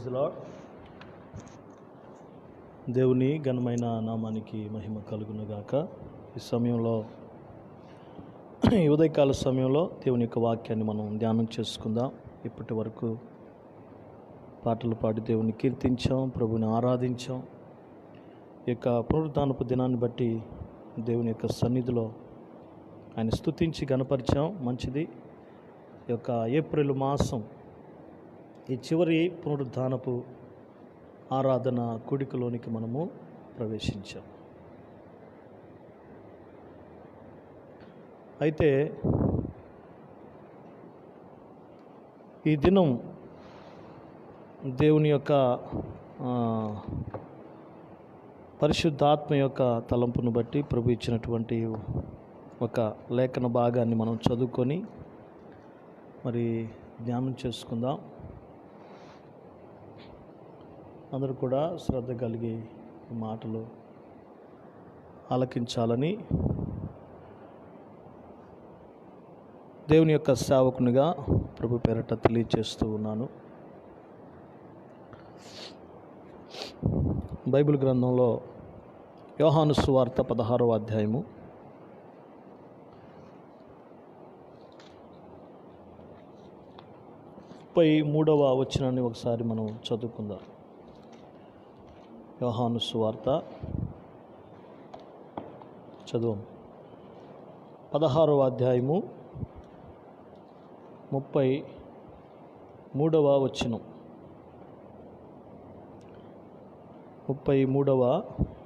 Praise the lord. దేవుని ఘనమైన నామానికి మహిమ కలుగునుగాక. ఈ సమయంలో ఈ ఉదయకాల సమయంలో దేవుని యొక్క వాక్యాన్ని మనం ధ్యానం చేసుకుందాం. ఇప్పటి వరకు పాటలు పాడి దేవుని కీర్తించాం, ప్రభుని ఆరాధించాం. ఈ యొక్క పునరుద్ధానపు దినాన్ని బట్టి దేవుని యొక్క సన్నిధిలో ఆయన స్తుతించి గణపరిచాం. మంచిది. ఈ యొక్క ఏప్రిల్ మాసం ఈ చివరి పునరుద్ధానపు ఆరాధన కూడికలోనికి మనము ప్రవేశించాం. అయితే ఈ దినం దేవుని యొక్క పరిశుద్ధాత్మ యొక్క తలంపును బట్టి ప్రభు ఇచ్చినటువంటి ఒక లేఖన భాగాన్ని మనం చదువుకొని మరి ధ్యానం చేసుకుందాం. అందరూ కూడా శ్రద్ధ కలిగి మాటలు ఆలకించాలని దేవుని యొక్క సేవకునిగా ప్రభు పేరట తెలియచేస్తూ ఉన్నాను. బైబిల్ గ్రంథంలో యోహాను సువార్త 16వ అధ్యాయము 33వ వచనాన్ని ఒకసారి మనం చదువుకుందాం. యోహాను సువార్త చదువు 16వ అధ్యాయము 33వ వచనం. 33వ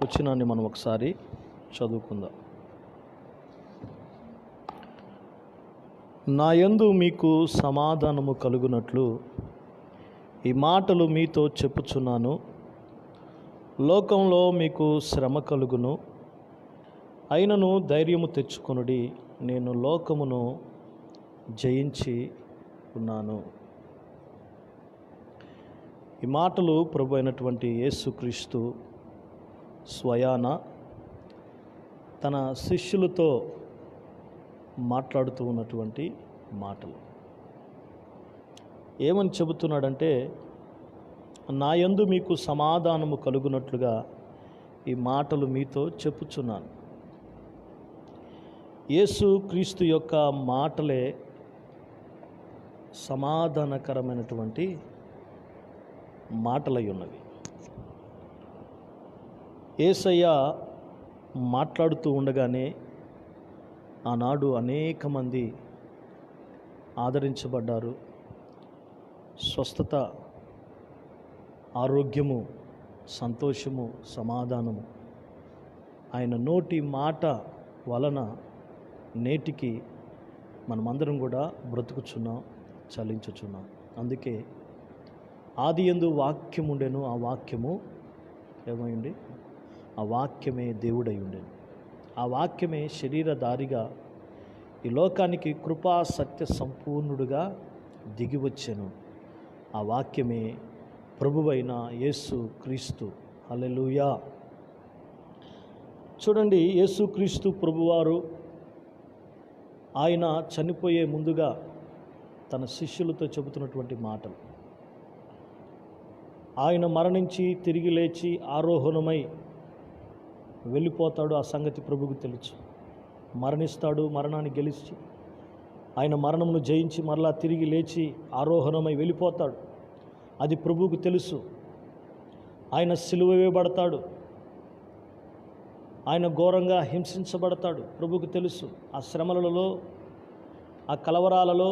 వచనాన్ని మనం ఒకసారి చదువుకుందాం. నా యందు మీకు సమాధానము కలుగునట్లు ఈ మాటలు మీతో చెప్పుచున్నాను. లోకంలో మీకు శ్రమ కలుగును, అయినను ధైర్యము తెచ్చుకొనుడి, నేను లోకమును జయించి ఉన్నాను. ఈ మాటలు ప్రభు అయినటువంటి యేసుక్రీస్తు స్వయాన తన శిష్యులతో మాట్లాడుతూ ఉన్నటువంటి మాటలు. ఏమని చెబుతున్నాడంటే, నా యందు మీకు సమాధానము కలుగునట్లుగా ఈ మాటలు మీతో చెప్పుచున్నాను. యేసు క్రీస్తు యొక్క మాటలే సమాధానకరమైనటువంటి మాటలై ఉన్నవి. యేసయ్య మాట్లాడుతూ ఉండగానే ఆనాడు అనేక మంది ఆదరించబడ్డారు. స్వస్థత, ఆరోగ్యము, సంతోషము, సమాధానము ఆయన నోటి మాట వలన నేటికి మనమందరం కూడా బ్రతుకుచున్నాం, చలించుచున్నాం. అందుకే ఆది యందు వాక్యం ఉండెను, ఆ వాక్యము ఏమైంది? ఆ వాక్యమే దేవుడై ఉండెను. ఆ వాక్యమే శరీరధారిగా ఈ లోకానికి కృపా సత్య సంపూర్ణుడుగా దిగి వచ్చెను. ఆ వాక్యమే ప్రభువైన యేసు క్రీస్తు. హల్లెలూయా. చూడండి, యేసు క్రీస్తు ప్రభువారు ఆయన చనిపోయే ముందుగా తన శిష్యులతో చెబుతున్నటువంటి మాటలు. ఆయన మరణించి తిరిగి లేచి ఆరోహణమై వెళ్ళిపోతాడు. ఆ సంగతి ప్రభువుకు తెలుసు. మరణిస్తాడు, మరణాన్ని గెలిచి ఆయన మరణమును జయించి మరలా తిరిగి లేచి ఆరోహణమై వెళ్ళిపోతాడు. అది ప్రభువుకు తెలుసు. ఆయన సిలువ వేయబడతాడు, ఆయన ఘోరంగా హింసించబడతాడు. ప్రభువుకు తెలుసు. ఆ శ్రమలలో, ఆ కలవరాలలో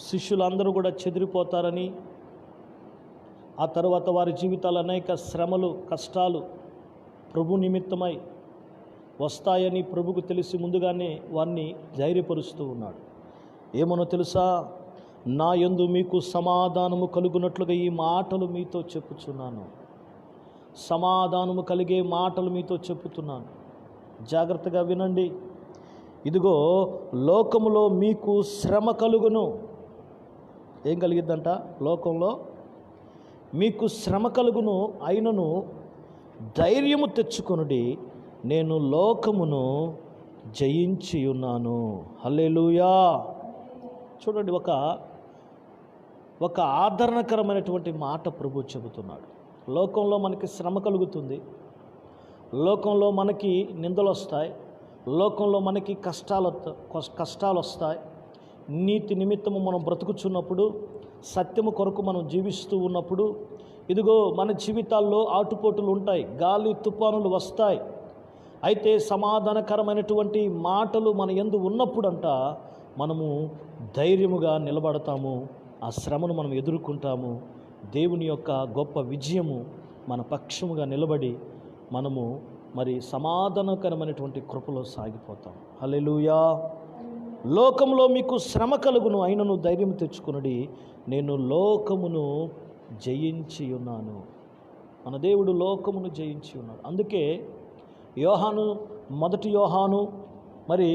శిష్యులందరూ కూడా చెదిరిపోతారని, ఆ తర్వాత వారి జీవితాలు అనేక శ్రమలు, కష్టాలు ప్రభు నిమిత్తమై వస్తాయని ప్రభుకు తెలిసి ముందుగానే వారిని ధైర్యపరుస్తూ ఉన్నాడు. ఏమనో తెలుసా? నా యందు మీకు సమాధానము కలుగునట్లుగా ఈ మాటలు మీతో చెప్పుచున్నాను. సమాధానము కలిగే మాటలు మీతో చెప్పుతున్నాను. జాగ్రత్తగా వినండి. ఇదిగో, లోకములో మీకు శ్రమ కలుగును. ఏం కలిగిద్దంట? లోకంలో మీకు శ్రమ కలుగును, అయినను ధైర్యము తెచ్చుకొనుడి, నేను లోకమును జయించి ఉన్నాను. హల్లెలూయా. చూడండి, ఒక ఒక ఆదరణకరమైనటువంటి మాట ప్రభు చెబుతున్నాడు. లోకంలో మనకి శ్రమ కలుగుతుంది, లోకంలో మనకి నిందలు వస్తాయి, లోకంలో మనకి కష్టాలు వస్తాయి. నీతి నిమిత్తము మనం బ్రతుకుచున్నప్పుడు, సత్యము కొరకు మనం జీవిస్తూ ఉన్నప్పుడు, ఇదిగో మన జీవితాల్లో ఆటుపోటులు ఉంటాయి, గాలి తుఫానులు వస్తాయి. అయితే సమాధానకరమైనటువంటి మాటలు మన యందు ఉన్నప్పుడంట మనము ధైర్యముగా నిలబడతాము, ఆ శ్రమను మనం ఎదుర్కొంటాము. దేవుని యొక్క గొప్ప విజయము మన పక్షముగా నిలబడి మనము మరి సమాధానకరమైనటువంటి కృపలో సాగిపోతాం. హల్లెలూయా. లోకములో మీకు శ్రమ కలుగును, అయినను ధైర్యం తెచ్చుకొనుడి, నేను లోకమును జయించి ఉన్నాను. మన దేవుడు లోకమును జయించి ఉన్నాడు. అందుకే మొదటి యోహాను మరి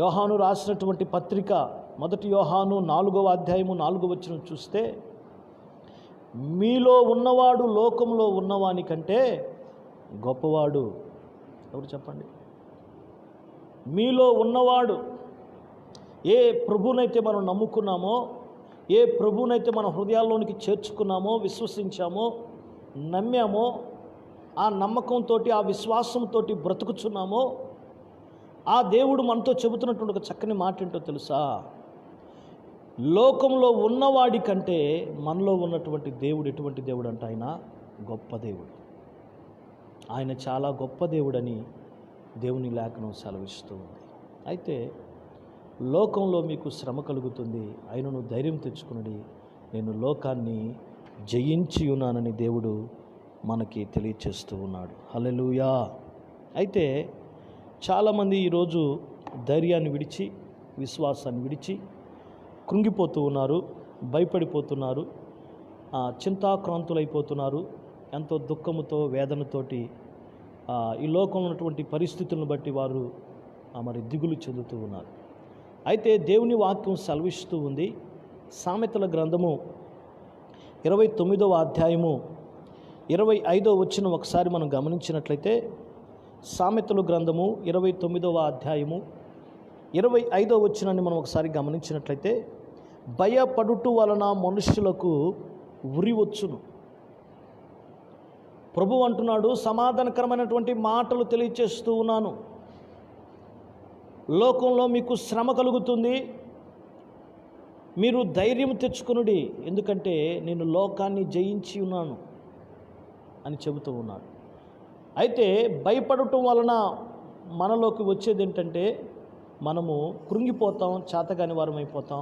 యోహాను రాసినటువంటి పత్రిక మొదటి యోహాను 4వ అధ్యాయము 4వ వచనం చూస్తే, మీలో ఉన్నవాడు లోకంలో ఉన్నవాని కంటే గొప్పవాడు. ఎవరు చెప్పండి? మీలో ఉన్నవాడు. ఏ ప్రభువునైతే మనం నమ్ముకున్నామో, ఏ ప్రభువునైతే మన హృదయాల్లోనికి చేర్చుకున్నామో, విశ్వసించామో, నమ్మామో, ఆ నమ్మకంతో ఆ విశ్వాసంతో బ్రతుకుచున్నామో, ఆ దేవుడు మనతో చెబుతున్నటువంటి ఒక చక్కని మాట ఏంటో తెలుసా? లోకంలో ఉన్నవాడి కంటే మనలో ఉన్నటువంటి దేవుడు ఎటువంటి దేవుడు అంటే ఆయన గొప్ప దేవుడు. ఆయన చాలా గొప్ప దేవుడని దేవుని లేఖనం సెలవిస్తూ ఉంది. అయితే లోకంలో మీకు శ్రమ కలుగుతుంది, ఆయనను ధైర్యం తెచ్చుకుని నేను లోకాన్ని జయించి ఉన్నానని దేవుడు మనకి తెలియచేస్తూ ఉన్నాడు. హల్లెలూయా. అయితే చాలామంది ఈరోజు ధైర్యాన్ని విడిచి, విశ్వాసాన్ని విడిచి కృంగిపోతూ ఉన్నారు, భయపడిపోతున్నారు, చింతాక్రాంతులైపోతున్నారు. ఎంతో దుఃఖముతో, వేదనతోటి ఈ లోకంలో ఉన్నటువంటి పరిస్థితులను బట్టి వారు మరి దిగులు చెందుతూ ఉన్నారు. అయితే దేవుని వాక్యం సెలవిస్తూ ఉంది. సామెతల గ్రంథము 29వ అధ్యాయము 25వ వచనం ఒకసారి మనం గమనించినట్లయితే, సామెతల గ్రంథము 29వ అధ్యాయము 25వ వచనాన్ని మనం ఒకసారి గమనించినట్లయితే, భయపడుట వలన మనుష్యులకు ఉరి వచ్చును. ప్రభువు అంటున్నాడు, సమాధానకరమైనటువంటి మాటలు తెలియచేస్తూ ఉన్నాను. లోకంలో మీకు శ్రమ కలుగుతుంది, మీరు ధైర్యం తెచ్చుకొనుడి, ఎందుకంటే నేను లోకాన్ని జయించి ఉన్నాను అని చెబుతూ ఉన్నాడు. అయితే భయపడటం వలన మనలోకి వచ్చేది ఏంటంటే, మనము కృంగిపోతాం, చేతగాని వారం అయిపోతాం,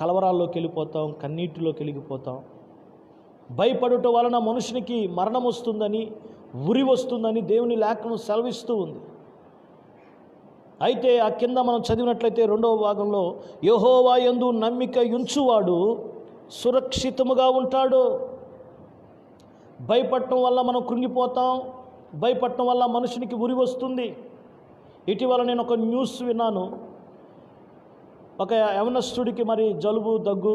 కలవరాల్లోకి వెళ్ళిపోతాం, కన్నీటిలోకి వెళ్ళిపోతాం. భయపడటం వలన మనుషునికి మరణం వస్తుందని, ఉరి వస్తుందని దేవుని లేఖనం సెలవిస్తూ ఉంది. అయితే ఆ కింద మనం చదివినట్లయితే 2వ భాగంలో, యెహోవా యందు నమ్మిక ఉంచువాడు సురక్షితముగా ఉంటాడు. భయపడటం వల్ల మనం కృంగిపోతాం, భయపడటం వల్ల మనుషునికి ఉరి వస్తుంది. ఇటీవల నేను ఒక న్యూస్ విన్నాను. ఒక యవనస్తుడికి మరి జలుబు, దగ్గు,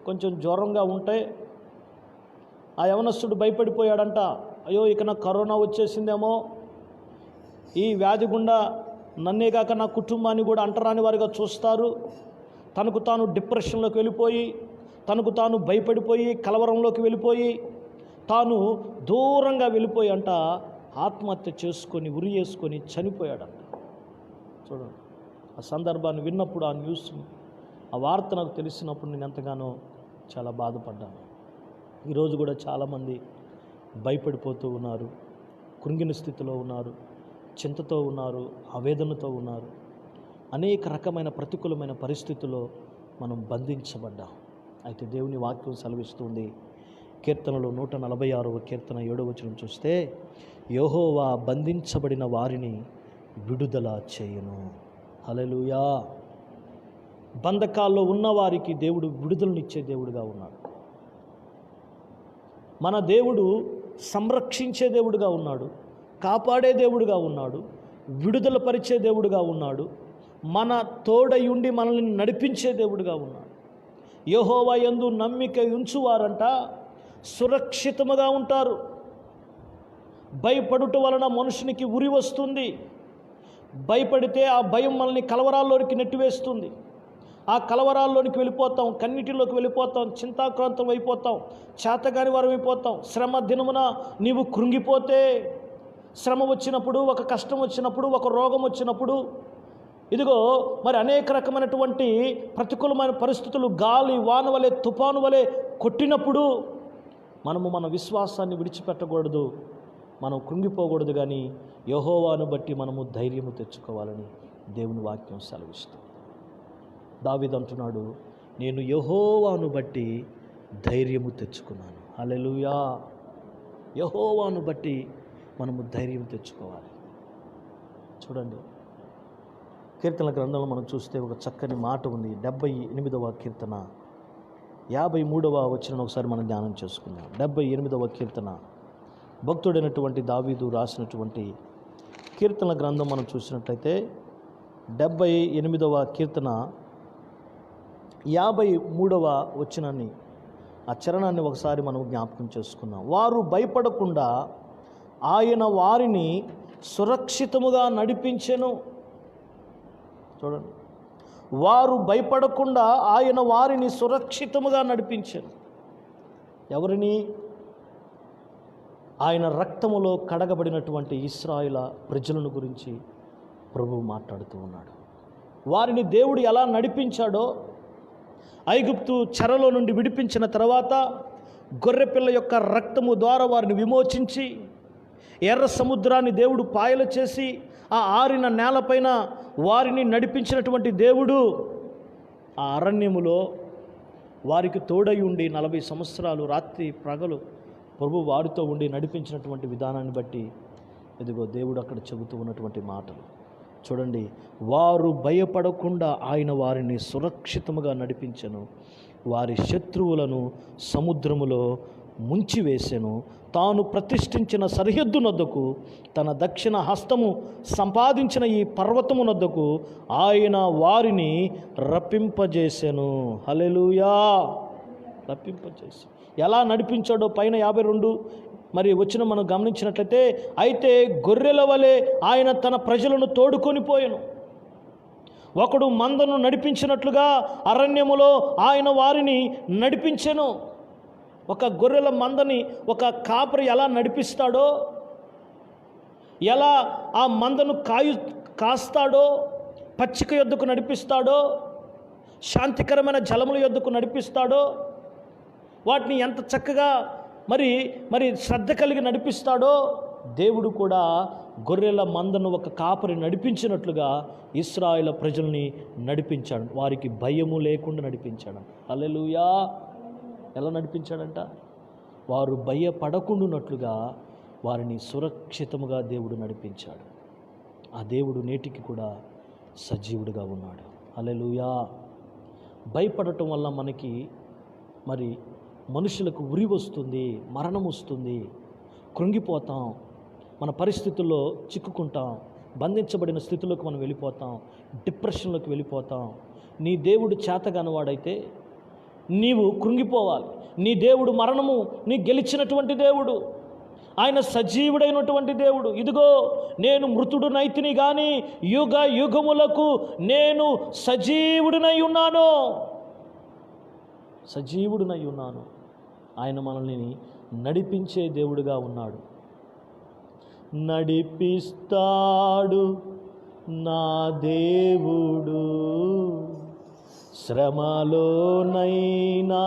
కొంచెం జ్వరంగా ఉంటే ఆ యవనస్తుడు భయపడిపోయాడంట. అయ్యో, ఇక నాకు కరోనా వచ్చేసిందేమో, ఈ వ్యాధి గుండా నన్నే కాక నా కుటుంబాన్ని కూడా అంటరాని వారిగా చూస్తారు. తనకు తాను డిప్రెషన్లోకి వెళ్ళిపోయి, తనకు తాను భయపడిపోయి, కలవరంలోకి వెళ్ళిపోయి, తాను దూరంగా వెళ్ళిపోయి అంట ఆత్మహత్య చేసుకొని, ఉరి వేసుకొని చనిపోయాడంట. చూడండి, ఆ సందర్భాన్ని విన్నప్పుడు, ఆ న్యూస్, ఆ వార్త నాకు తెలిసినప్పుడు నేను ఎంతగానో చాలా బాధపడ్డాను. ఈరోజు కూడా చాలామంది భయపడిపోతూ ఉన్నారు, కృంగిన స్థితిలో ఉన్నారు, చింతతో ఉన్నారు, ఆవేదనతో ఉన్నారు. అనేక రకమైన ప్రతికూలమైన పరిస్థితుల్లో మనం బంధించబడ్డాం. అయితే దేవుని వాక్యం సెలవిస్తుంది. కీర్తనలో 146వ కీర్తన 7వ వచనం చూస్తే, యెహోవా బంధించబడిన వారిని విడుదల చేయును. హల్లెలూయా. బంధకాల్లో ఉన్నవారికి దేవుడు విడుదలనిచ్చే దేవుడుగా ఉన్నాడు. మన దేవుడు సంరక్షించే దేవుడుగా ఉన్నాడు, కాపాడే దేవుడుగా ఉన్నాడు, విడుదల పరిచే దేవుడుగా ఉన్నాడు, మన తోడయుండి మనల్ని నడిపించే దేవుడుగా ఉన్నాడు. యెహోవా యందు నమ్మిక ఉంచువారంట సురక్షితముగా ఉంటారు. భయపడుట వలన మనుషునికి ఉరి వస్తుంది. భయపడితే ఆ భయం మనల్ని కలవరాల్లోకి నెట్టివేస్తుంది. ఆ కలవరాల్లోనికి వెళ్ళిపోతాం, కన్నిటిలోకి వెళ్ళిపోతాం, చింతాక్రాంతం అయిపోతాం, చేతగాని వారం అయిపోతాం. శ్రమ దినమున నీవు కృంగిపోతే, శ్రమ వచ్చినప్పుడు, ఒక కష్టం వచ్చినప్పుడు, ఒక రోగం వచ్చినప్పుడు, ఇదిగో మరి అనేక రకమైనటువంటి ప్రతికూలమైన పరిస్థితులు గాలి వాన వలె తుఫాను వలె కొట్టినప్పుడు మనము మన విశ్వాసాన్ని విడిచిపెట్టకూడదు, మనం కృంగిపోకూడదు. కానీ యెహోవాను బట్టి మనము ధైర్యము తెచ్చుకోవాలని దేవుని వాక్యం సెలవిస్తుంది. దావీదు అంటున్నాడు, నేను యెహోవాను బట్టి ధైర్యము తెచ్చుకున్నాను. హల్లెలూయా. యెహోవాను బట్టి మనము ధైర్యం తెచ్చుకోవాలి. చూడండి, కీర్తనల గ్రంథంలో మనం చూస్తే ఒక చక్కని మాట ఉంది. 78వ కీర్తన 53వ వచనం ఒకసారి మనం ధ్యానం చేసుకుందాం. 78వ కీర్తన భక్తుడైనటువంటి దావీదు రాసినటువంటి కీర్తనల గ్రంథం మనం చూసినట్లయితే 78వ కీర్తన 53వ వచనాన్ని, ఆ చరణాన్ని ఒకసారి మనం జ్ఞాపకం చేసుకుందాం. వారు భయపడకుండా ఆయన వారిని సురక్షితముగా నడిపించెను. చూడండి, వారు భయపడకుండా ఆయన వారిని సురక్షితముగా నడిపించెను. ఎవరిని? ఆయన రక్తములో కడగబడినటువంటి ఇశ్రాయేలు ప్రజలను గురించి ప్రభువు మాట్లాడుతూ ఉన్నాడు. వారిని దేవుడు ఎలా నడిపించాడో, ఐగుప్తు చెరలో నుండి విడిపించిన తర్వాత గొర్రెపిల్ల యొక్క రక్తము ద్వారా వారిని విమోచించి, ఎర్ర సముద్రాన్ని దేవుడు పాయలు చేసి ఆ ఆరిన నేలపైన వారిని నడిపించినటువంటి దేవుడు ఆ అరణ్యములో వారికి తోడై ఉండి 40 సంవత్సరాలు రాత్రి పగలు ప్రభు వారితో ఉండి నడిపించినటువంటి విధానాన్ని బట్టి ఇదిగో దేవుడు అక్కడ చెబుతూ ఉన్నటువంటి మాటలు చూడండి. వారు భయపడకుండా ఆయన వారిని సురక్షితముగా నడిపించెను, వారి శత్రువులను సముద్రములో ముంచివేసెను, తాను ప్రతిష్ఠించిన సరిహద్దునొద్దకు, తన దక్షిణ హస్తము సంపాదించిన ఈ పర్వతమునొద్దకు ఆయన వారిని రప్పింపజేసెను. హల్లెలూయా. రప్పింపజేసి ఎలా నడిపించాడో పైన 52 మరి వచ్చిన మనం గమనించినట్లయితే, అయితే గొర్రెల వలె ఆయన తన ప్రజలను తోడుకొని పోయెను. ఒకడు మందను నడిపించినట్లుగా అరణ్యములో ఆయన వారిని నడిపించెను. ఒక గొర్రెల మందని ఒక కాపరి ఎలా నడిపిస్తాడో, ఎలా ఆ మందను కాస్తాడో, పచ్చిక యొద్దకు నడిపిస్తాడో, శాంతికరమైన జలముల యొద్దకు నడిపిస్తాడో, వాటిని ఎంత చక్కగా మరి శ్రద్ధ కలిగి నడిపిస్తాడో, దేవుడు కూడా గొర్రెల మందను ఒక కాపరి నడిపించినట్లుగా ఇశ్రాయేలు ప్రజల్ని నడిపించాడు. వారికి భయము లేకుండా నడిపించాడు. హల్లెలూయా. ఎలా నడిపించాడంట? వారు భయపడకుండానట్లుగా వారిని సురక్షితముగా దేవుడు నడిపించాడు. ఆ దేవుడు నేటికి కూడా సజీవుడిగా ఉన్నాడు. హల్లెలూయా. భయపడటం వల్ల మనకి మరి మనుషులకు ఉరి వస్తుంది, మరణం వస్తుంది, కృంగిపోతాం, మన పరిస్థితుల్లో చిక్కుకుంటాం, బంధించబడిన స్థితిలోకి మనం వెళ్ళిపోతాం, డిప్రెషన్లోకి వెళ్ళిపోతాం. నీ దేవుడు చేతగానివాడైతే నీవు కృంగిపోవాలి. నీ దేవుడు మరణము నీ గెలిచినటువంటి దేవుడు, ఆయన సజీవుడైనటువంటి దేవుడు. ఇదిగో నేను మృతుడునైతిని కానీ యుగ యుగములకు నేను సజీవుడినై ఉన్నాను, సజీవుడినై ఉన్నాను. ఆయన మనల్ని నడిపించే దేవుడుగా ఉన్నాడు. నడిపిస్తాడు నా దేవుడు, శ్రమలోనైనా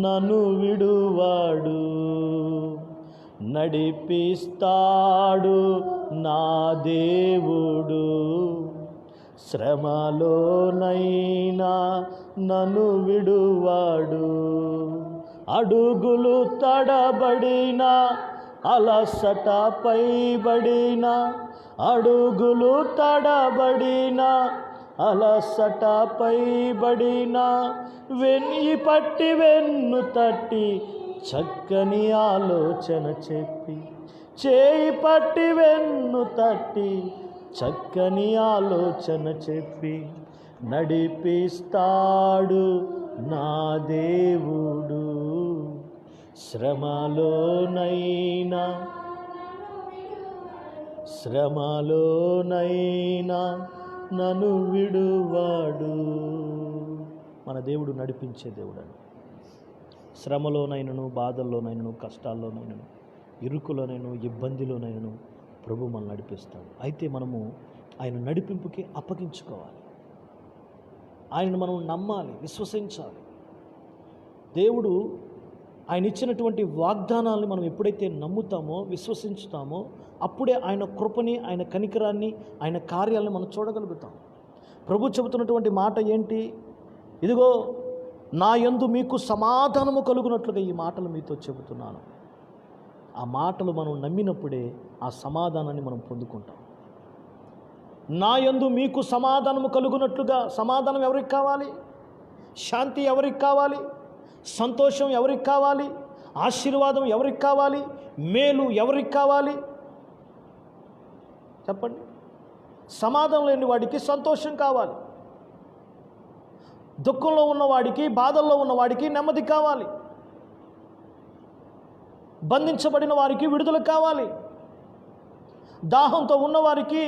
నన్ను విడువాడు. నడిపిస్తాడు నా దేవుడు, శ్రమలోనైనా నన్ను విడువాడు. అడుగులు తడబడిన, అలసట పైబడిన, అడుగులు తడబడిన, అలసట పైబడిన, వెన్ను పట్టి వెన్ను తట్టి చక్కని ఆలోచన చెప్పి, చేయి పట్టి వెన్ను తట్టి చక్కని ఆలోచన చెప్పి, నడిపిస్తాడు నా దేవుడు, శ్రమలోనైనా నన్ను విడువాడు. మన దేవుడు నడిపించే దేవుడని. శ్రమలోనైనను, బాధల్లోనైనను, కష్టాల్లోనైనను, ఇరుకులోనైనా, ఇబ్బందిలోనైనను ప్రభు మనల్ని నడిపిస్తాడు. అయితే మనము ఆయన నడిపింపుకి అప్పగించుకోవాలి. ఆయనను మనం నమ్మాలి, విశ్వసించాలి. దేవుడు ఆయన ఇచ్చినటువంటి వాగ్దానాలను మనం ఎప్పుడైతే నమ్ముతామో, విశ్వసించుతామో, అప్పుడే ఆయన కృపని, ఆయన కనికరాన్ని, ఆయన కార్యాలను మనం చూడగలుగుతాం. ప్రభు చెబుతున్నటువంటి మాట ఏంటి? ఇదిగో నా యందు మీకు సమాధానము కలుగునట్లుగా ఈ మాటలు మీతో చెబుతున్నాను. ఆ మాటలు మనం నమ్మినప్పుడే ఆ సమాధానాన్ని మనం పొందుకుంటాం. నా యందు మీకు సమాధానము కలుగునట్లుగా. సమాధానం ఎవరికి కావాలి? శాంతి ఎవరికి కావాలి? సంతోషం ఎవరికి కావాలి? ఆశీర్వాదం ఎవరికి కావాలి? మేలు ఎవరికి కావాలి? చెప్పండి. సమాధానం లేని వాడికి సంతోషం కావాలి. దుఃఖంలో ఉన్నవాడికి, బాధల్లో ఉన్నవాడికి నెమ్మది కావాలి. బంధించబడిన వారికి విడుదల కావాలి. దాహంతో ఉన్నవారికి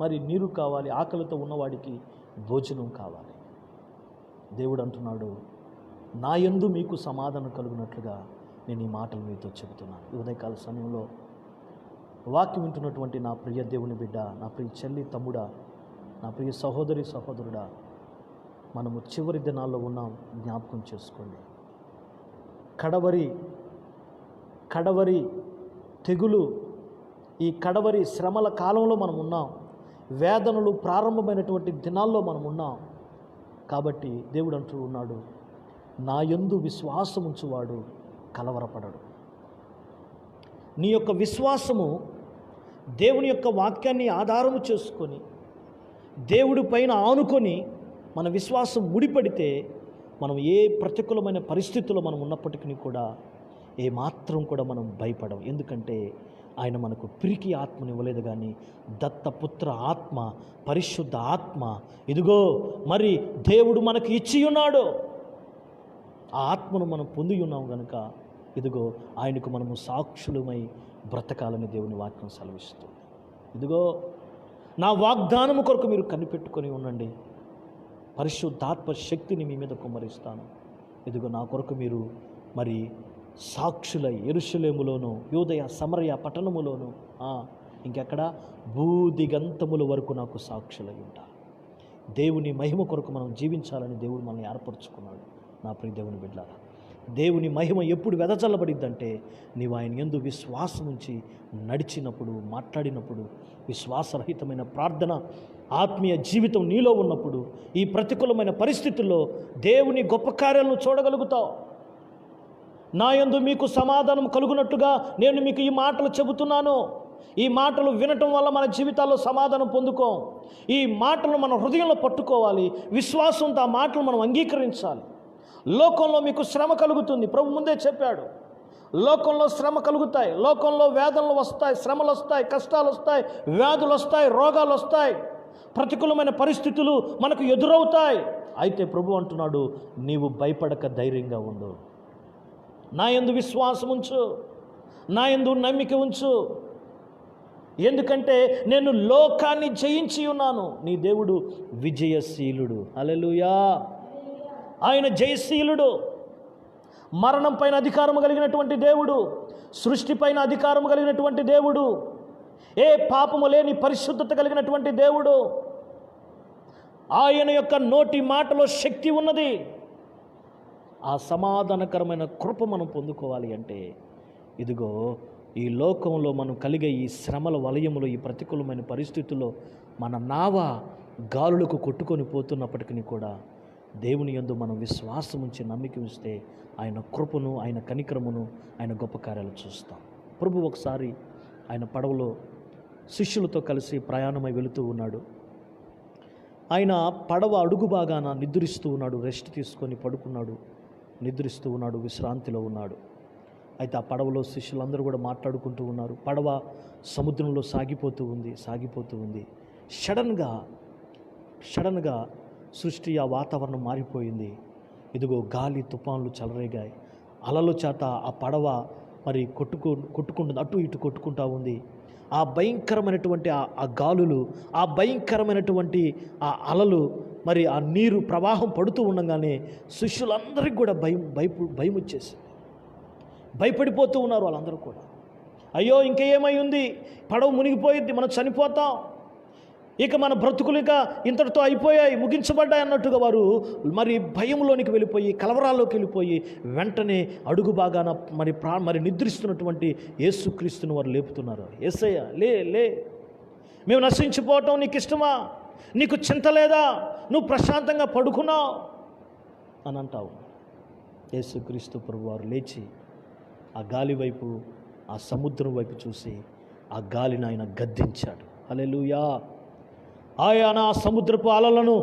మరి నీరు కావాలి. ఆకలితో ఉన్నవాడికి భోజనం కావాలి. దేవుడు అంటున్నాడు, నా యందు మీకు సమాధానం కలుగునట్లుగా నేను ఈ మాటలు మీతో చెబుతున్నాను. ఈ ఉదయకాల సమయంలో వాక్యం వింటున్నటువంటి నా ప్రియ దేవుని బిడ్డ, నా ప్రియ చెల్లి, తమ్ముడా, నా ప్రియ సహోదరి, సహోదరుడా, మనము చివరి దినాల్లో ఉన్నాం. జ్ఞాపకం చేసుకోండి. కడవరి తెగులు, ఈ కడవరి శ్రమల కాలంలో మనం ఉన్నాం. వేదనలు ప్రారంభమైనటువంటి దినాల్లో మనం ఉన్నాం. కాబట్టి దేవుడు అంటూ ఉన్నాడు, నా యందు విశ్వాసం ఉంచువాడు కలవరపడడు. నీ యొక్క విశ్వాసము దేవుని యొక్క వాక్యాన్ని ఆధారము చేసుకొని, దేవుడి పైన ఆనుకొని మన విశ్వాసం ముడిపడితే మనం ఏ ప్రతికూలమైన పరిస్థితుల్లో మనం ఉన్నప్పటికీ కూడా ఏమాత్రం కూడా మనం భయపడం. ఎందుకంటే ఆయన మనకు పిరికి ఆత్మని ఇవ్వలేదు, కానీ దత్తపుత్ర ఆత్మ, పరిశుద్ధ ఆత్మ ఇదిగో మరి దేవుడు మనకు ఇచ్చి ఉన్నాడు. ఆ ఆత్మను మనం పొంది ఉన్నాం కనుక ఇదిగో ఆయనకు మనము సాక్షులమై బ్రతకాలని దేవుని వాక్యం సెలవిస్తుంది. ఇదిగో నా వాగ్దానము కొరకు మీరు కనిపెట్టుకొని ఉండండి, పరిశుద్ధాత్మ శక్తిని మీ మీద కుమ్మరిస్తాను. ఇదిగో నా కొరకు మీరు మరి సాక్షులై యెరూషలేములోను, యూదయ సమరయ పట్టణములోను, ఇంకెక్కడ భూదిగంతముల వరకు నాకు సాక్షులై ఉంటారు. దేవుని మహిమ కొరకు మనం జీవించాలని దేవుడు మనల్ని ఏర్పరచుకున్నాడు. నా ప్రియ దేవుని బిడ్డలారా, దేవుని మహిమ ఎప్పుడు వెదజల్లబడిద్దంటే నీవు ఆయన యందు విశ్వాసం ఉంచి నడిచినప్పుడు, మాట్లాడినప్పుడు, విశ్వాసరహితమైన ప్రార్థన, ఆత్మీయ జీవితం నీలో ఉన్నప్పుడు, ఈ ప్రతికూలమైన పరిస్థితుల్లో దేవుని గొప్ప కార్యాలను చూడగలుగుతావు. నా యందు మీకు సమాధానం కలుగునట్టుగా నేను మీకు ఈ మాటలు చెబుతున్నాను. ఈ మాటలు వినటం వల్ల మన జీవితాల్లో సమాధానం పొందుకోం. ఈ మాటలు మన హృదయంలో పట్టుకోవాలి. విశ్వాసంతో ఆ మాటలు మనం అంగీకరించాలి. లోకంలో మీకు శ్రమ కలుగుతుంది. ప్రభు ముందే చెప్పాడు, లోకంలో శ్రమ కలుగుతాయి, లోకంలో వేదనలు వస్తాయి, శ్రమలు వస్తాయి, కష్టాలు వస్తాయి, వ్యాధులు వస్తాయి, రోగాలు వస్తాయి, ప్రతికూలమైన పరిస్థితులు మనకు ఎదురవుతాయి. అయితే ప్రభు అంటున్నాడు, నీవు భయపడక ధైర్యంగా ఉండు. నా యందు విశ్వాసం ఉంచు, నా యందు నమ్మిక ఉంచు. ఎందుకంటే నేను లోకాన్ని జయించి ఉన్నాను. నీ దేవుడు విజయశీలుడు. హల్లెలూయా. ఆయన జయశీలుడు. మరణం పైన అధికారం కలిగినటువంటి దేవుడు, సృష్టి పైన అధికారం కలిగినటువంటి దేవుడు, ఏ పాపము లేని పరిశుద్ధత కలిగినటువంటి దేవుడు. ఆయన యొక్క నోటి మాటలో శక్తి ఉన్నది. ఆ సమాధానకరమైన కృప మనం పొందుకోవాలి అంటే ఇదిగో ఈ లోకంలో మనం కలిగే ఈ శ్రమల వలయములో, ఈ ప్రతికూలమైన పరిస్థితుల్లో మన నావ గాలులకు కొట్టుకొని పోతున్నప్పటికీ కూడా దేవుని యందు మనం విశ్వాసం ఉంచి నమ్మిక ఉంచితే ఆయన కృపను, ఆయన కనికరమును, ఆయన గొప్ప కార్యాలు చూస్తాం. ప్రభు ఒకసారి ఆయన పడవలో శిష్యులతో కలిసి ప్రయాణమై వెళుతూ ఉన్నాడు. ఆయన పడవ అడుగు భాగాన నిద్రిస్తూ ఉన్నాడు. రెస్ట్ తీసుకొని పడుకున్నాడు, నిద్రిస్తూ ఉన్నాడు, విశ్రాంతిలో ఉన్నాడు. అయితే ఆ పడవలో శిష్యులందరూ కూడా మాట్లాడుకుంటూ ఉన్నారు. పడవ సముద్రంలో సాగిపోతూ ఉంది. సడన్గా సృష్టి, ఆ వాతావరణం మారిపోయింది. ఇదిగో గాలి తుఫాన్లు చెలరేగాయి. అలల చేత ఆ పడవ మరి కొట్టుకుంటుంది, అటు ఇటు కొట్టుకుంటూ ఉంది. ఆ భయంకరమైనటువంటి ఆ గాలులు, ఆ భయంకరమైనటువంటి ఆ అలలు మరి ఆ నీరు ప్రవాహం పడుతూ ఉండగానే శిష్యులందరికీ కూడా భయం వచ్చేసింది. భయపడిపోతూ ఉన్నారు వాళ్ళందరూ కూడా. అయ్యో ఇంకేమై ఉంది, పడవ మునిగిపోయింది, మనం చనిపోతాం, ఇక మన బ్రతుకులు ఇక ఇంతటితో అయిపోయాయి, ముగించబడ్డాయి అన్నట్టుగా వారు మరి భయంలోనికి వెళ్ళిపోయి, కలవరాల్లోకి వెళ్ళిపోయి, వెంటనే అడుగు బాగాన మరి నిద్రిస్తున్నటువంటి యేసుక్రీస్తుని వారు లేపుతున్నారు. యేసయ్య లే లే, మేము నశించిపోవటం నీకు ఇష్టమా? నీకు చింత లేదా? నువ్వు ప్రశాంతంగా పడుకున్నావు అని అంటావు. యేసుక్రీస్తు ప్రభువారు లేచి ఆ గాలి వైపు, ఆ సముద్రం వైపు చూసి ఆ గాలిని ఆయన గద్దించాడు. హల్లెలూయా. ఆయన ఆ సముద్రపు అలలను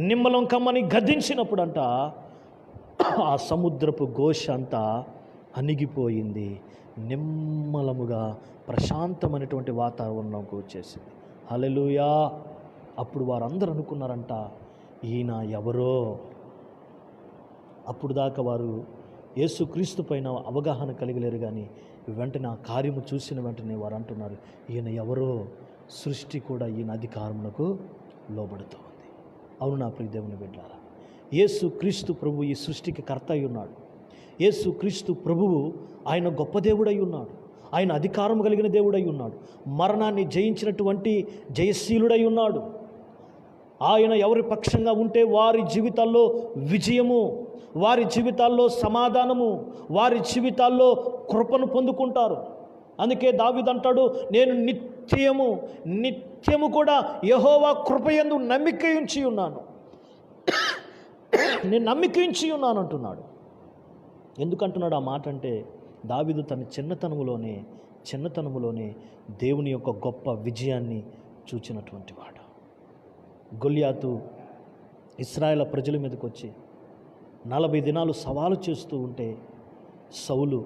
నిమ్మలం కమ్మని గద్దించినప్పుడు అంట ఆ సముద్రపు ఘోష అంతా అణిగిపోయింది. నిమ్మలముగా ప్రశాంతమైనటువంటి వాతావరణంకు వచ్చేసింది. హల్లెలూయా. అప్పుడు వారందరూ అనుకున్నారంట, ఈయన ఎవరో. అప్పుడు దాకా వారు యేసుక్రీస్తు పైన అవగాహన కలిగలేరు, కానీ వెంటనే ఆ కార్యము చూసిన వెంటనే వారు అంటున్నారు, ఈయన ఎవరో, సృష్టి కూడా ఈయన అధికారమునకు లోబడుతూ ఉంది. అవును నా ప్రియ దేవుని బిడ్డలారా, యేసుక్రీస్తు ప్రభువు ఈ సృష్టికి కర్త అయి ఉన్నాడు. యేసుక్రీస్తు ప్రభువు ఆయన గొప్ప దేవుడై ఉన్నాడు. ఆయన అధికారం కలిగిన దేవుడై ఉన్నాడు. మరణాన్ని జయించినటువంటి జయశీలుడై ఉన్నాడు. ఆయన ఎవరి పక్షంగా ఉంటే వారి జీవితాల్లో విజయము, వారి జీవితాల్లో సమాధానము, వారి జీవితాల్లో కృపను పొందుకుంటారు. అందుకే దావీదు అంటాడు, నేను నిత్యము కూడా యెహోవా కృపయందు నమ్మిక ఉంచి ఉన్నాను, నేను నమ్మిక ఉంచి ఉన్నాను అంటున్నాడు. ఎందుకంటున్నాడు ఆ మాట అంటే, దావీదు తన చిన్నతనములోనే దేవుని యొక్క గొప్ప విజయాన్ని చూచినటువంటి వాడు. గొల్యాతు ఇశ్రాయేలు ప్రజల మీదకి వచ్చి 40 దినాలు సవాలు చేస్తూ ఉంటే సౌలు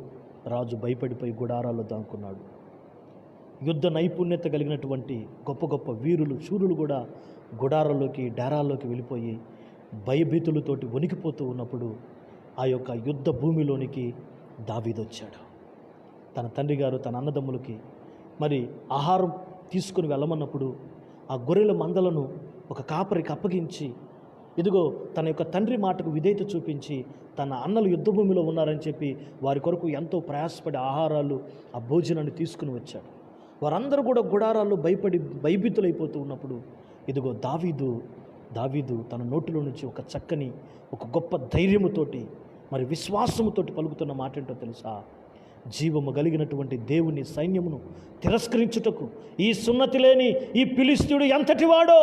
రాజు భయపడిపోయి గుడారాల్లో దాక్కున్నాడు. యుద్ధ నైపుణ్యత కలిగినటువంటి గొప్ప గొప్ప వీరులు, శూరులు కూడా గుడారాల్లోకి, డేరాల్లోకి వెళ్ళిపోయి భయభీతులతోటి వణికిపోతూ ఉన్నప్పుడు ఆ యొక్క యుద్ధ భూమిలోనికి దావీదు వచ్చాడు. తన తండ్రి గారు తన అన్నదమ్ములకి మరి ఆహారం తీసుకుని వెళ్ళమన్నప్పుడు ఆ గొర్రెల మందలను ఒక కాపరికి అప్పగించి, ఇదిగో తన యొక్క తండ్రి మాటకు విధేయత చూపించి తన అన్నలు యుద్ధభూమిలో ఉన్నారని చెప్పి వారి కొరకు ఎంతో ప్రయాసపడి ఆహారాలు, ఆ భోజనాన్ని తీసుకుని వచ్చాడు. వారందరూ కూడా గుడారాల్లో భయభీతులైపోతూ ఉన్నప్పుడు ఇదిగో దావీదు తన నోటిలో నుంచి ఒక గొప్ప ధైర్యముతోటి మరి విశ్వాసముతోటి పలుకుతున్న మాట ఏంటో తెలుసా? జీవము కలిగినటువంటి దేవుని సైన్యమును తిరస్కరించుటకు ఈ సున్నతి లేని ఈ ఫిలిష్తీయుడు ఎంతటి వాడో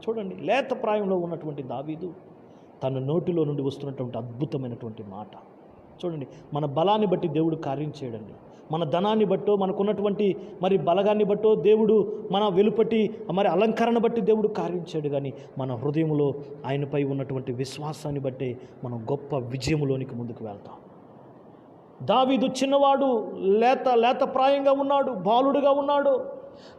చూడండి. లేత ప్రాయంలో ఉన్నటువంటి దావీదు తన నోటిలో నుండి వస్తున్నటువంటి అద్భుతమైనటువంటి మాట చూడండి. మన బలాన్ని బట్టి దేవుడు కార్యం చేయడండి. మన ధనాన్ని బట్టో, మనకున్నటువంటి మరి బలగాన్ని బట్టో దేవుడు మన వెలుపటి మరి అలంకరణ బట్టి దేవుడు కార్యం చేయడు, కానీ మన హృదయంలో ఆయనపై ఉన్నటువంటి విశ్వాసాన్ని బట్టే మనం గొప్ప విజయములోనికి ముందుకు వెళ్తాం. దావీదు చిన్నవాడు, లేత ప్రాయంగా ఉన్నాడు, బాలుడుగా ఉన్నాడు.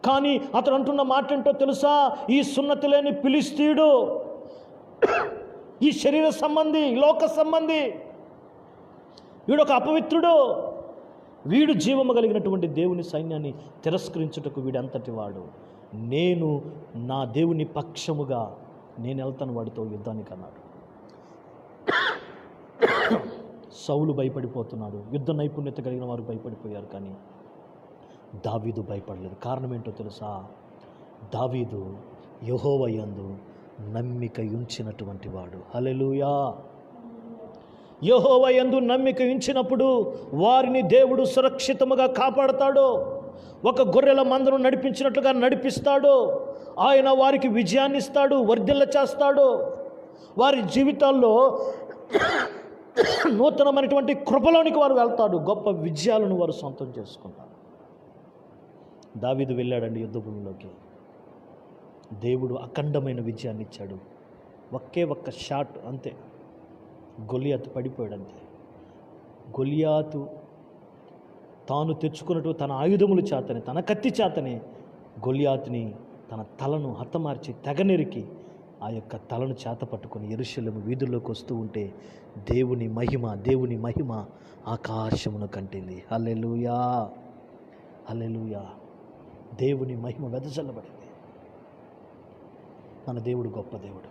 కానీ అతను అంటున్న మాట ఏంటో తెలుసా? ఈ సున్నతి లేని ఫిలిష్తీయుడు, ఈ శరీర సంబంధి, లోక సంబంధి, వీడొక అపవిత్రుడు, వీడు జీవము కలిగినటువంటి దేవుని సైన్యాన్ని తిరస్కరించుటకు వీడంతటి వాడు. నేను నా దేవుని పక్షముగా నేను వెళ్తాను వాడితో యుద్ధానికి అన్నాడు. సౌలు భయపడిపోతున్నాడు, యుద్ధ నైపుణ్యత కలిగిన వారు భయపడిపోయారు, కానీ దావీదు భయపడలేదు. కారణం ఏంటో తెలుసా? దావీదు యెహోవా యందు నమ్మిక ఉంచినటువంటి వాడు. హల్లెలూయా. యెహోవా యందు నమ్మిక ఉంచినప్పుడు వారిని దేవుడు సురక్షితముగా కాపాడతాడు. ఒక గొర్రెల మందను నడిపించినట్లుగా నడిపిస్తాడు. ఆయన వారికి విజయాన్ని ఇస్తాడు, వర్ధిల్ల చేస్తాడు. వారి జీవితాల్లో నూతనమైనటువంటి కృపలోనికి వారు వెళ్తాడు. గొప్ప విజయాలను వారు సొంతం చేసుకుంటారు. దావీదు వెళ్ళాడండి యుద్ధభూమిలోకి. దేవుడు అఖండమైన విజయాన్ని ఇచ్చాడు. ఒక్క షాట్ అంతే, గొలియాతు పడిపోయాడు అంతే. గొలియాతు తాను తెచ్చుకున్నట్టు తన ఆయుధముల చేతనే, తన కత్తి చేతనే గొలియాతుని తన తలను హతమార్చి తెగనెరికి ఆ యొక్క తలను చేత పట్టుకొని యెరూషలేము వీధుల్లోకి వస్తూ ఉంటే దేవుని మహిమ ఆకాశమును కంటింది. హల్లెలూయా, హల్లెలూయా. దేవుని మహిమ వెదజల్లబడింది. మన దేవుడు గొప్ప దేవుడు.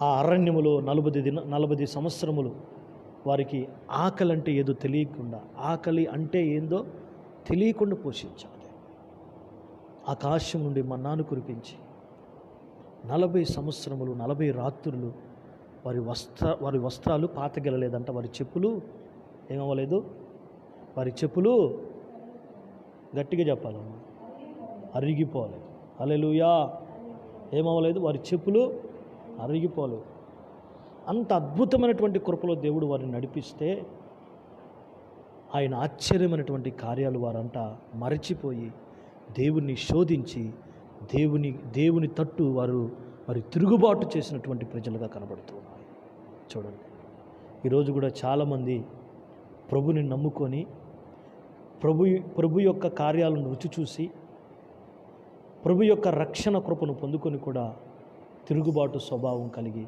ఆ అరణ్యములో 40 సంవత్సరములు వారికి ఆకలి అంటే ఏదో తెలియకుండా, ఆకలి అంటే ఏందో తెలియకుండా పోషించాలి. ఆకాశం నుండి మన్నాను కురిపించి 40 సంవత్సరములు 40 రాత్రులు వారి వస్త్రాలు పాతగెలలేదంట. వారి చెప్పులు ఏమవ్వలేదు, వారి చెప్పులు గట్టిగా చెప్పాలమ్మా, అరిగిపోలేదు. హల్లెలూయా. ఏమవ్వలేదు, వారి చెప్పులు అరిగిపోలేదు. అంత అద్భుతమైనటువంటి కృపలో దేవుడు వారిని నడిపిస్తే ఆయన ఆశ్చర్యమైనటువంటి కార్యాలు వారంతా మరచిపోయి దేవుణ్ణి శోధించి దేవుని తట్టు మరి తిరుగుబాటు చేసినటువంటి ప్రజలుగా కనబడుతున్నారు. చూడండి, ఈరోజు కూడా చాలామంది ప్రభుని నమ్ముకొని ప్రభు యొక్క కార్యాలను రుచి చూసి ప్రభు యొక్క రక్షణ కృపను పొందుకొని కూడా తిరుగుబాటు స్వభావం కలిగి,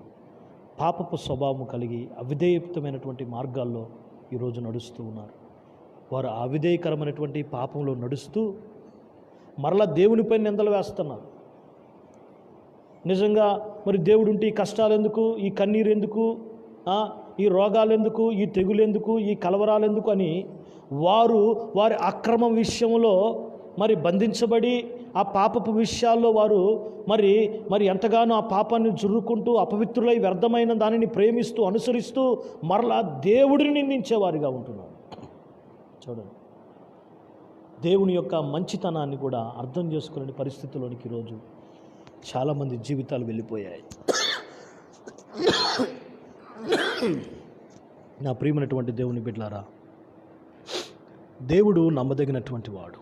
పాపపు స్వభావం కలిగి, అవిధేయమైనటువంటి మార్గాల్లో ఈరోజు నడుస్తూ ఉన్నారు. వారు అవిధేయకరమైనటువంటి పాపంలో నడుస్తూ మరలా దేవునిపై నిందలు వేస్తున్నారు. నిజంగా మరి దేవుడు ఉంటే ఈ కష్టాలు ఎందుకు, ఈ కన్నీరు ఎందుకు, ఈ రోగాలు ఎందుకు, ఈ తెగులు ఎందుకు, ఈ కలవరాలు ఎందుకు అని వారి అక్రమం విషయంలో మరి బంధించబడి ఆ పాపపు విషయాల్లో వారు మరి ఎంతగానో ఆ పాపాన్ని జుర్రుకుంటూ అపవిత్రులై వ్యర్థమైన దానిని ప్రేమిస్తూ అనుసరిస్తూ మరలా దేవుడిని నిందించేవారిగా ఉంటున్నారు. చూడండి, దేవుని యొక్క మంచితనాన్ని కూడా అర్థం చేసుకునే పరిస్థితుల్లోనికి ఈరోజు చాలామంది జీవితాలు వెళ్ళిపోయాయి. నా ప్రియమైనటువంటి దేవుని బిడ్డలారా, దేవుడు నమ్మదగినటువంటి వాడు.